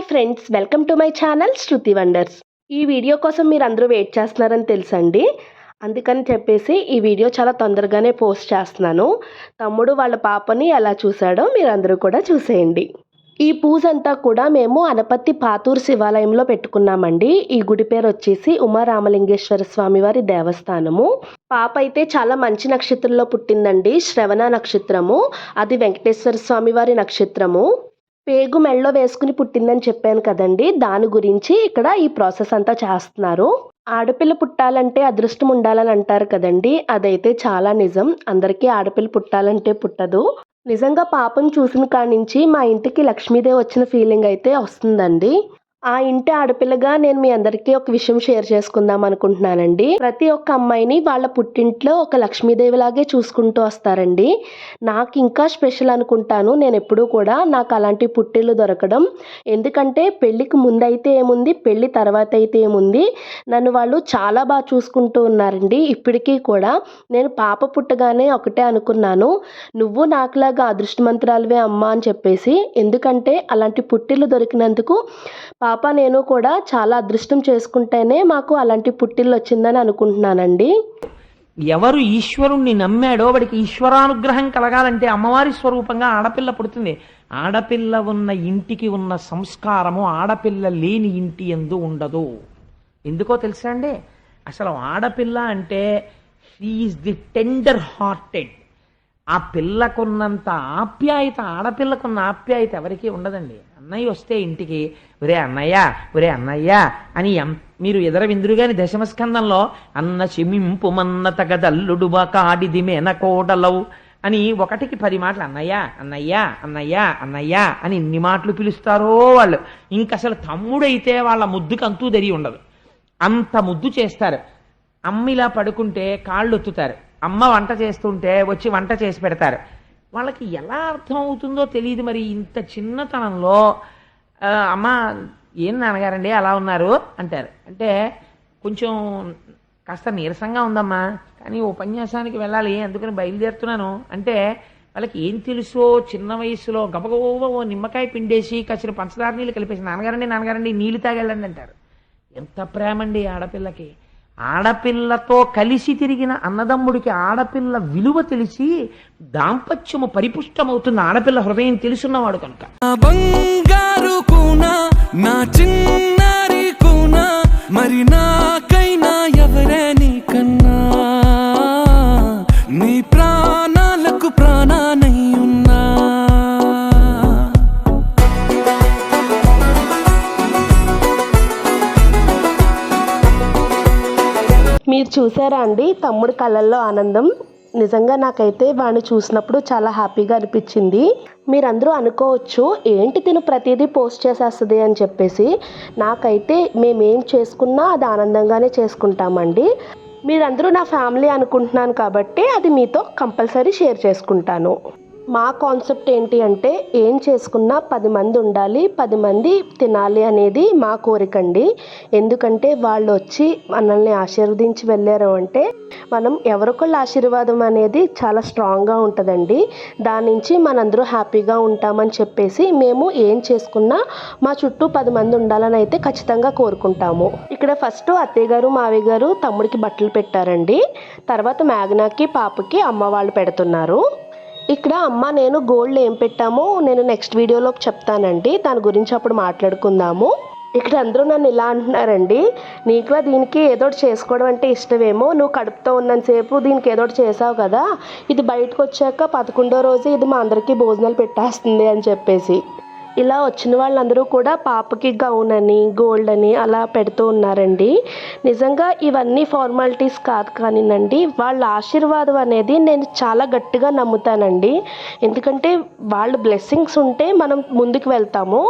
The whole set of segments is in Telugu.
Friends, welcome to my channel Shruti wonders. ఈ వీడియో కోసం మీరు అందరూ వెయిట్ చేస్తున్నారని తెలుసండి. అందుకని చెప్పేసి ఈ వీడియో చాలా తొందరగానే పోస్ట్ చేస్తున్నాను. తమ్ముడు వాళ్ళ పాపని ఎలా చూశాడో మీరందరూ కూడా చూసేయండి. ఈ పూజ అంతా కూడా మేము అనపత్తి పాతూరు శివాలయంలో పెట్టుకున్నామండి. ఈ గుడి పేరు వచ్చేసి ఉమారామలింగేశ్వర స్వామి వారి దేవస్థానము. పాప అయితే చాలా మంచి నక్షత్రంలో పుట్టిందండి. శ్రవణ నక్షత్రము, అది వెంకటేశ్వర స్వామి వారి నక్షత్రము. పేగు మెళ్ళో వేసుకుని పుట్టిందని చెప్పాను కదండి, దాని గురించి ఇక్కడ ఈ ప్రాసెస్ అంతా చేస్తున్నారు. ఆడపిల్ల పుట్టాలంటే అదృష్టం ఉండాలని అంటారు కదండి, అదైతే చాలా నిజం. అందరికీ ఆడపిల్ల పుట్టాలంటే పుట్టదు. నిజంగా పాపను చూసిన కాడి నుంచి మా ఇంటికి లక్ష్మీదేవి వచ్చిన ఫీలింగ్ అయితే వస్తుందండి. ఆ ఇంటి ఆడపిల్లగా నేను మీ అందరికీ ఒక విషయం షేర్ చేసుకుందాం అనుకుంటున్నానండి. ప్రతి ఒక్క అమ్మాయిని వాళ్ళ పుట్టింట్లో ఒక లక్ష్మీదేవి లాగే చూసుకుంటూ వస్తారండి. నాకు ఇంకా స్పెషల్ అనుకుంటాను నేను ఎప్పుడూ కూడా, నాకు అలాంటి పుట్టిళ్ళు దొరకడం. ఎందుకంటే పెళ్ళికి ముందైతే ఏముంది, పెళ్ళి తర్వాత అయితే ఏముంది, నన్ను వాళ్ళు చాలా బాగా చూసుకుంటూ ఉన్నారండి. ఇప్పటికీ కూడా నేను పాప పుట్టగానే ఒకటే అనుకున్నాను, నువ్వు నాకులాగా అదృష్టమంతురాలివే అమ్మా అని చెప్పేసి. ఎందుకంటే అలాంటి పుట్టిళ్ళు దొరికినందుకు పాప నేను కూడా చాలా అదృష్టం చేసుకుంటేనే మాకు అలాంటి పుట్టిల్లు వచ్చిందని అనుకుంటున్నానండి. ఎవరు ఈశ్వరుణ్ణి నమ్మాడో వాడికి ఈశ్వరానుగ్రహం కలగాలంటే అమ్మవారి స్వరూపంగా ఆడపిల్ల పుడుతుంది. ఆడపిల్ల ఉన్న ఇంటికి ఉన్న సంస్కారము ఆడపిల్ల లేని ఇంటి యందు ఉండదు. ఎందుకో తెలుసా అండి? అసలు ఆడపిల్ల అంటే she is the tender hearted. ఆ పిల్లకున్నంత ఆప్యాయత, ఆడపిల్లకున్న ఆప్యాయత ఎవరికీ ఉండదండి. అన్నయ్య వస్తే ఇంటికి ఒరే అన్నయ్య, ఒరే అన్నయ్య అని మీరు ఎదరవిందురుగాని దశమస్కందంలో అన్న చెమింపు మన్న తగదల్లుడుబా కాడిది మేనకోడలవు అని 1కి 10 మాటలు అన్నయ్య అన్నయ్య అన్నయ్య అన్నయ్య అని ఇన్ని మాటలు పిలుస్తారో వాళ్ళు. ఇంకసలు తమ్ముడైతే వాళ్ళ ముద్దుకు అంతూ దరి ఉండదు, అంత ముద్దు చేస్తారు. అమ్మిలా పడుకుంటే కాళ్ళు ఒత్తుతారు, అమ్మ వంట చేస్తుంటే వచ్చి వంట చేసి పెడతారు. వాళ్ళకి ఎలా అర్థం అవుతుందో తెలియదు మరి. ఇంత చిన్నతనంలో అమ్మ ఏం నాన్నగారండి అలా ఉన్నారు అంటారు. అంటే కొంచెం కాస్త నీరసంగా ఉందమ్మా, కానీ ఉపన్యాసానికి వెళ్ళాలి అందుకని బయలుదేరుతున్నాను అంటే వాళ్ళకి ఏం తెలుసో చిన్న వయసులో గబగబ ఓ నిమ్మకాయ పిండేసి కాసిన పంచదార నీళ్ళు కలిపేసి నాన్నగారండి నీళ్ళు తాగెళ్ళండి అంటారు. ఎంత ప్రేమండి ఆడపిల్లకి. ఆడపిల్లతో కలిసి తిరిగిన అన్నదమ్ముడికి ఆడపిల్ల విలువ తెలిసి దాంపత్యము పరిపుష్టమవుతుంది ఆడపిల్ల హృదయం తెలుసున్నవాడు కనుక. బంగారు కూనా నా చిన్నారి కూనా మరి నాకైనా ఎవరే నీకన్నా, నీ ప్రాణాలకు ప్రాణానై ఉన్నా. మీరు చూసారా అండి తమ్ముడి కళ్ళల్లో ఆనందం? నిజంగా నాకైతే వాడిని చూసినప్పుడు చాలా హ్యాపీగా అనిపించింది. మీరందరూ అనుకోవచ్చు ఏంటి తిను ప్రతిదీ పోస్ట్ చేసేస్తుంది అని చెప్పేసి. నాకైతే మేమేం చేసుకున్నా అది ఆనందంగానే చేసుకుంటామండి. మీరందరూ నా ఫ్యామిలీ అనుకుంటున్నాను కాబట్టి అది మీతో కంపల్సరీ షేర్ చేసుకుంటాను. మా కాన్సెప్ట్ ఏంటి అంటే ఏం చేసుకున్నా 10 మంది ఉండాలి, 10 మంది తినాలి అనేది మా కోరికండి. ఎందుకంటే వాళ్ళు వచ్చి మనల్ని ఆశీర్వదించి వెళ్ళారు అంటే మనం ఎవరికొళ్ళ ఆశీర్వాదం అనేది చాలా స్ట్రాంగ్గా ఉంటుందండి. దాని నుంచి మనందరూ హ్యాపీగా ఉంటామని చెప్పేసి మేము ఏం చేసుకున్నా మా చుట్టూ 10 మంది ఉండాలని అయితే ఖచ్చితంగా కోరుకుంటాము. ఇక్కడ ఫస్ట్ అత్తయ్య గారు మావయ్య గారు తమ్ముడికి బట్టలు పెట్టారండి. తర్వాత మేఘనాకి పాపకి అమ్మ వాళ్ళు పెడుతున్నారు. ఇక్కడ అమ్మ నేను గోల్డ్ ఏం పెట్టామో నేను నెక్స్ట్ వీడియోలో చెప్తానండి, దాని గురించి అప్పుడు మాట్లాడుకుందాము. ఇక్కడ అందరూ నన్ను ఇలా అంటున్నారండి, నీకులా దీనికి ఏదోటి చేసుకోవడం అంటే ఇష్టమేమో, నువ్వు కడుపుతో ఉన్నంతసేపు దీనికి ఏదోటి చేసావు కదా, ఇది బయటకు వచ్చాక 11వ రోజు ఇది మా అందరికీ భోజనాలు పెట్టేస్తుంది అని చెప్పేసి. ఇలా వచ్చిన వాళ్ళందరూ కూడా పాపకి గౌన్ అని గోల్డ్ అని అలా పెడుతూ ఉన్నారండి. నిజంగా ఇవన్నీ ఫార్మాలిటీస్ కాదు కానివ్వండి, వాళ్ళ ఆశీర్వాదం అనేది నేను చాలా గట్టిగా నమ్ముతానండి. ఎందుకంటే వాళ్ళ బ్లెస్సింగ్స్ ఉంటే మనం ముందుకు వెళ్తాము.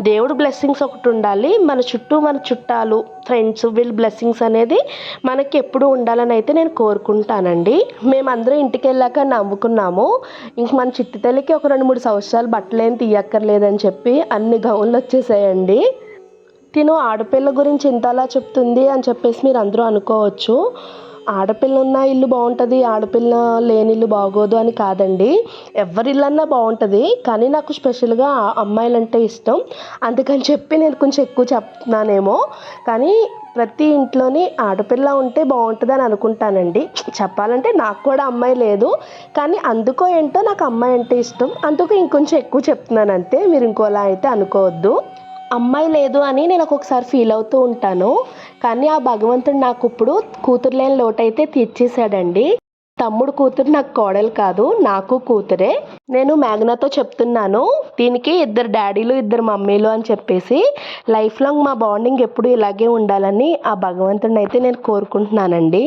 దేవుడు బ్లెస్సింగ్స్ ఒకటి ఉండాలి, మన చుట్టూ మన చుట్టాలు ఫ్రెండ్స్ వీళ్ళ బ్లెస్సింగ్స్ అనేది మనకి ఎప్పుడూ ఉండాలని అయితే నేను కోరుకుంటానండి. మేమందరం ఇంటికి వెళ్ళాక నవ్వుకున్నాము, ఇంక మన చిట్టి తల్లికి ఒక 2-3 సంవత్సరాలు బట్టలు ఏం తీయక్కర్లేదని చెప్పి అన్ని గౌన్లు వచ్చేసాయండి. తిను ఆడపిల్ల గురించి ఇంతలా చెప్తుంది అని చెప్పేసి మీరు అందరూ అనుకోవచ్చు. ఆడపిల్ల ఉన్న ఇల్లు బాగుంటుంది, ఆడపిల్ల లేని ఇల్లు బాగోదు అని కాదండి. ఎవరి ఇల్లన్నా బాగుంటుంది, కానీ నాకు స్పెషల్గా అమ్మాయిలంటే ఇష్టం. అందుకని చెప్పి నేను కొంచెం ఎక్కువ చెప్తున్నానేమో, కానీ ప్రతి ఇంట్లోని ఆడపిల్ల ఉంటే బాగుంటుందని అనుకుంటానండి. చెప్పాలంటే నాకు కూడా అమ్మాయి లేదు, కానీ అందుకో ఏంటో నాకు అమ్మాయి అంటే ఇష్టం, అందుకు ఇంకొంచెం ఎక్కువ చెప్తున్నాను అంతే. మీరు ఇంకోలా అయితే అనుకోవద్దు. అమ్మాయి లేదు అని నేను ఒక్కొక్కసారి ఫీల్ అవుతూ ఉంటాను, కానీ ఆ భగవంతుడు నాకు ఇప్పుడు కూతురు లేని లోటైతే తీర్చేశాడండి. తమ్ముడు కూతురు నాకు కోడలు కాదు, నాకు కూతురే. నేను మేఘనాతో చెప్తున్నాను, దీనికి 2 డాడీలు 2 మమ్మీలు అని చెప్పేసి లైఫ్ లాంగ్ మా బాండింగ్ ఎప్పుడు ఇలాగే ఉండాలని ఆ భగవంతుడిని అయితే నేను కోరుకుంటున్నానండి.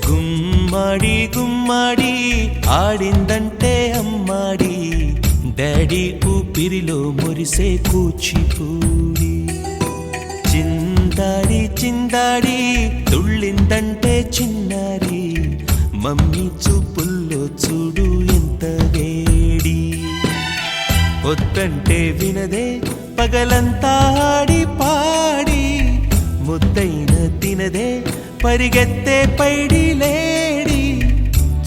గుమ్మడి గుమ్మడి ఆడిందంటే అమ్మాడి, డాడీ ఊపిరిలో మురిసే కూచిపూడి. చిందాడి చిందాడి తుళ్ళిందంటే చిన్నారి, మమ్మీ చూపుల్లో చూడు ఎంత వేడి. వద్దంటే వినదే పగలంతా ఆడి పాడి, ముద్దైన తినదే పరిగెత్తే పైడి లేడి.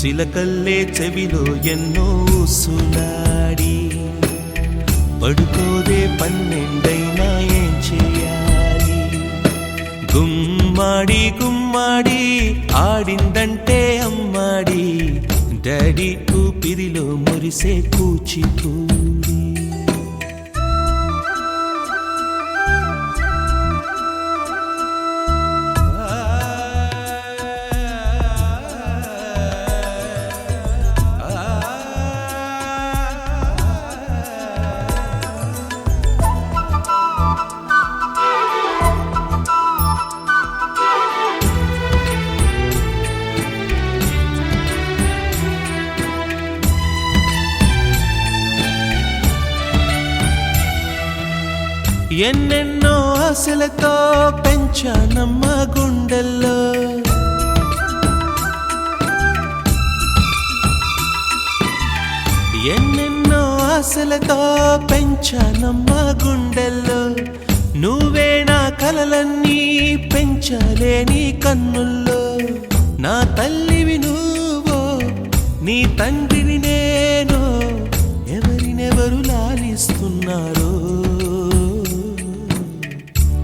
చిలకల్లే చెవిలో ఎన్నో సులాడి, పడుకోదే 12 ఏం చేయాలి. గుమ్మాడి గుమ్మాడి ఆడిందంటే అమ్మాడి, డాడీ ఊపిరిలో మురిసే కూచిపూడి. ఎన్నెన్నో ఆశలతో పెంచానమ్మ గుండెల్లో, ఎన్నెన్నో ఆశలతో పెంచానమ్మ గుండెల్లో. నువ్వే నా కలలన్నీ పెంచలేని కన్నుల్లో. నా తల్లివి నువ్వో, నీ తండ్రిని నేను, ఎవరినెవరు లాలిస్తున్నారో.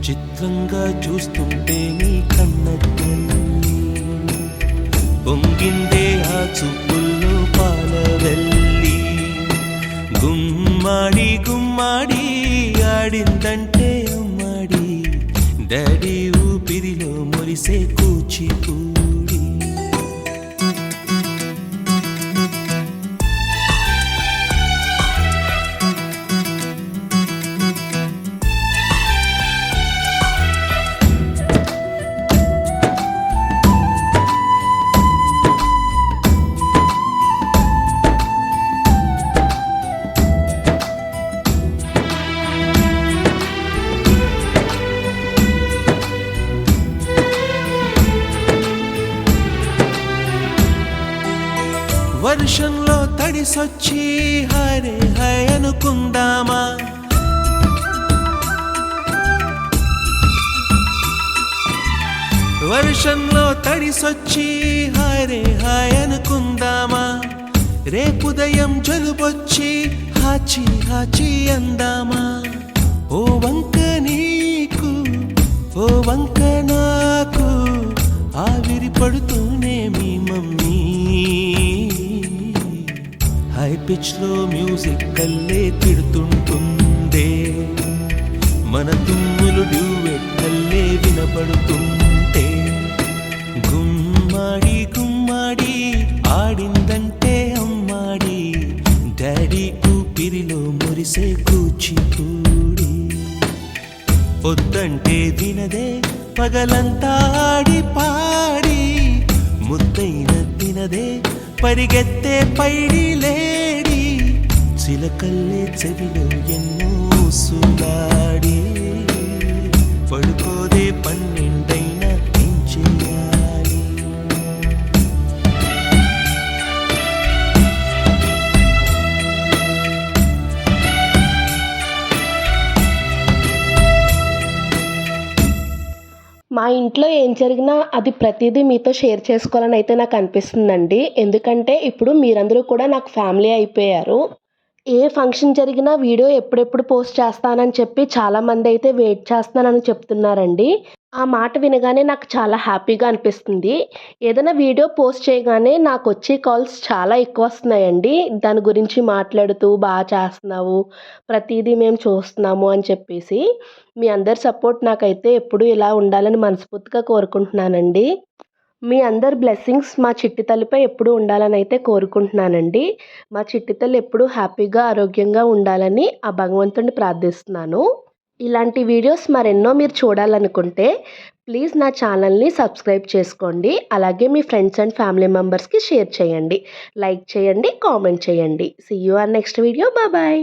చిత్రంగా చూస్తుంటే నీ కన్న తల్లి, పొంగిందే ఆ చూపుల్లో పాలవెల్లి. గుమ్మాడి గుమ్మాడి ఆడిందంటే అమ్మాడి, డాడీ ఊపిరిలో మురిసే కూచిపూడి. వర్షంలో తడిసొచ్చి హరే హై అనుకుందామా, వర్షంలో తడిసొచ్చి హరే హాయ్ అనుకుందామా. రేపుదయం జలుబొచ్చి హాచి హాచి అందామా. ఓ వంక నీకు ఓ వంక నాకు, ఆవిరి పడుతూనే మీ మమ్మీ. హై పిచ్ లో మ్యూజిక్ కల్లే తిడుతుంటుందే, మన తుమ్ములు డ్యూయెట్ కల్లే వినపడుతుంటే. గుమ్మాడి గుమ్మాడి ఆడిందంటే అమ్మాడి, డాడీ ఊపిరిలో మురిసే కూచిపూడి. వద్దంటే వినదే పగలంతా ఆడి పాడి ముద్దైన తినదే పరిగెత్తే పైడి లేడి చిలకల్లే చెవిలో ఎన్నో సులాడి పడుకోదే పన్నెండైనా ఏం చేయాలి మా ఇంట్లో ఏం జరిగినా అది ప్రతిదీ మీతో షేర్ చేసుకోవాలని అయితే నాకు అనిపిస్తుందండి. ఎందుకంటే ఇప్పుడు మీరందరూ కూడా నాకు ఫ్యామిలీ అయిపోయారు. ఏ ఫంక్షన్ జరిగినా వీడియో ఎప్పుడెప్పుడు పోస్ట్ చేస్తానని చెప్పి చాలామంది అయితే వెయిట్ చేస్తున్నానని చెప్తున్నారండి. ఆ మాట వినగానే నాకు చాలా హ్యాపీగా అనిపిస్తుంది. ఏదైనా వీడియో పోస్ట్ చేయగానే నాకొచ్చే కాల్స్ చాలా ఎక్కువ వస్తున్నాయండి. దాని గురించి మాట్లాడుతూ చేస్తున్నావు, ప్రతీదీ మేము చూస్తున్నాము అని చెప్పేసి. మీ అందరి సపోర్ట్ నాకైతే ఎప్పుడూ ఇలా ఉండాలని మనస్ఫూర్తిగా కోరుకుంటున్నానండి. మీ అందరి బ్లెస్సింగ్స్ మా చిట్టి తల్లిపై ఎప్పుడూ ఉండాలని అయితే కోరుకుంటున్నానండి. మా చిట్టి తల్లి ఎప్పుడూ హ్యాపీగా, ఆరోగ్యంగా ఉండాలని ఆ భగవంతుడిని ప్రార్థిస్తున్నాను. ఇలాంటి వీడియోస్ మరెన్నో మీరు చూడాలనుకుంటే ప్లీజ్ నా ఛానల్ని సబ్స్క్రైబ్ చేసుకోండి. అలాగే మీ ఫ్రెండ్స్ అండ్ ఫ్యామిలీ మెంబర్స్కి షేర్ చేయండి. లైక్ చేయండి, కామెంట్ చేయండి. See you on next video. Bye.